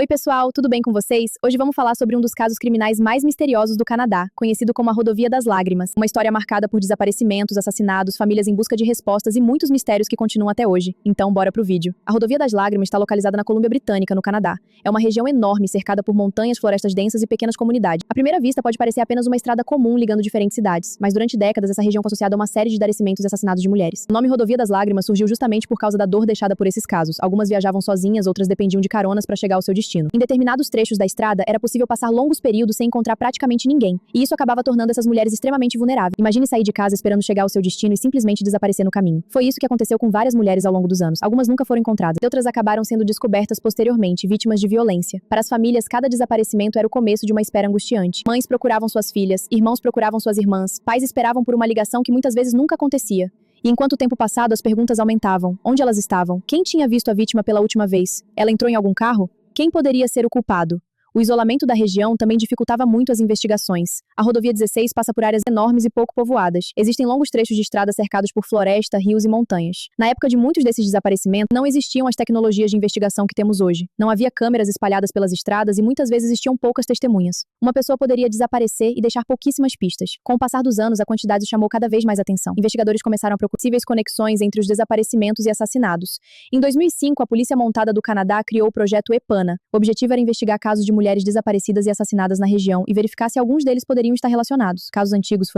Oi, pessoal, tudo bem com vocês? Hoje vamos falar sobre um dos casos criminais mais misteriosos do Canadá, conhecido como a Rodovia das Lágrimas. Uma história marcada por desaparecimentos, assassinatos, famílias em busca de respostas e muitos mistérios que continuam até hoje. Então, bora pro vídeo. A Rodovia das Lágrimas está localizada na Colômbia Britânica, no Canadá. É uma região enorme, cercada por montanhas, florestas densas e pequenas comunidades. À primeira vista, pode parecer apenas uma estrada comum ligando diferentes cidades, mas durante décadas essa região foi associada a uma série de desaparecimentos e assassinatos de mulheres. O nome Rodovia das Lágrimas surgiu justamente por causa da dor deixada por esses casos. Algumas viajavam sozinhas, outras dependiam de caronas para chegar ao seu destino. Em determinados trechos da estrada, era possível passar longos períodos sem encontrar praticamente ninguém, e isso acabava tornando essas mulheres extremamente vulneráveis. Imagine sair de casa esperando chegar ao seu destino e simplesmente desaparecer no caminho. Foi isso que aconteceu com várias mulheres ao longo dos anos. Algumas nunca foram encontradas, e outras acabaram sendo descobertas posteriormente, vítimas de violência. Para as famílias, cada desaparecimento era o começo de uma espera angustiante. Mães procuravam suas filhas, irmãos procuravam suas irmãs, pais esperavam por uma ligação que muitas vezes nunca acontecia. E enquanto o tempo passado, as perguntas aumentavam. Onde elas estavam? Quem tinha visto a vítima pela última vez? Ela entrou em algum carro? Quem poderia ser o culpado? O isolamento da região também dificultava muito as investigações. A rodovia 16 passa por áreas enormes e pouco povoadas. Existem longos trechos de estrada cercados por floresta, rios e montanhas. Na época de muitos desses desaparecimentos, não existiam as tecnologias de investigação que temos hoje. Não havia câmeras espalhadas pelas estradas e muitas vezes existiam poucas testemunhas. Uma pessoa poderia desaparecer e deixar pouquíssimas pistas. Com o passar dos anos, a quantidade chamou cada vez mais atenção. Investigadores começaram a procurar possíveis conexões entre os desaparecimentos e assassinatos. Em 2005, a Polícia Montada do Canadá criou o projeto EPANA. O objetivo era investigar casos de mulheres desaparecidas e assassinadas na região e verificar se alguns deles poderiam estar relacionados. Casos antigos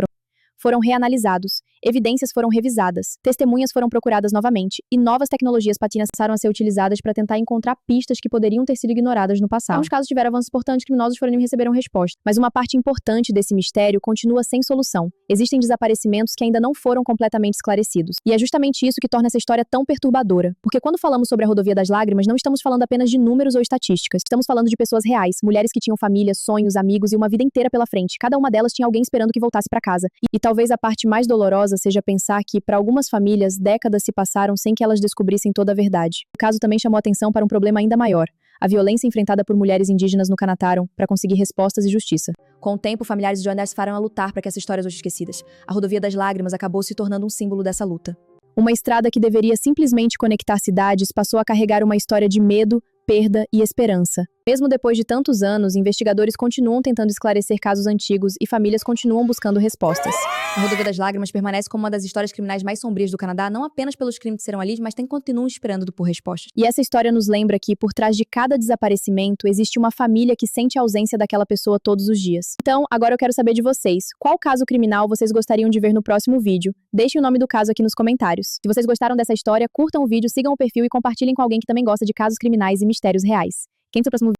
foram reanalisados, evidências foram revisadas, testemunhas foram procuradas novamente e novas tecnologias passaram a ser utilizadas para tentar encontrar pistas que poderiam ter sido ignoradas no passado. Alguns casos tiveram avanços importantes, criminosos foram e receberam resposta, mas uma parte importante desse mistério continua sem solução. Existem desaparecimentos que ainda não foram completamente esclarecidos. E é justamente isso que torna essa história tão perturbadora. Porque quando falamos sobre a Rodovia das Lágrimas, não estamos falando apenas de números ou estatísticas. Estamos falando de pessoas reais, mulheres que tinham família, sonhos, amigos e uma vida inteira pela frente. Cada uma delas tinha alguém esperando que voltasse para casa. E talvez a parte mais dolorosa seja pensar que, para algumas famílias, décadas se passaram sem que elas descobrissem toda a verdade. O caso também chamou atenção para um problema ainda maior: a violência enfrentada por mulheres indígenas no Canadá para conseguir respostas e justiça. Com o tempo, familiares de Jonas passaram a lutar para que essas histórias fossem esquecidas. A Rodovia das Lágrimas acabou se tornando um símbolo dessa luta. Uma estrada que deveria simplesmente conectar cidades passou a carregar uma história de medo, perda e esperança. Mesmo depois de tantos anos, investigadores continuam tentando esclarecer casos antigos e famílias continuam buscando respostas. A Rodovia das Lágrimas permanece como uma das histórias criminais mais sombrias do Canadá, não apenas pelos crimes que serão ali, mas continuam esperando por respostas. E essa história nos lembra que, por trás de cada desaparecimento, existe uma família que sente a ausência daquela pessoa todos os dias. Então, agora eu quero saber de vocês. Qual caso criminal vocês gostariam de ver no próximo vídeo? Deixem o nome do caso aqui nos comentários. Se vocês gostaram dessa história, curtam o vídeo, sigam o perfil e compartilhem com alguém que também gosta de casos criminais e mistérios reais. Quem é o próximo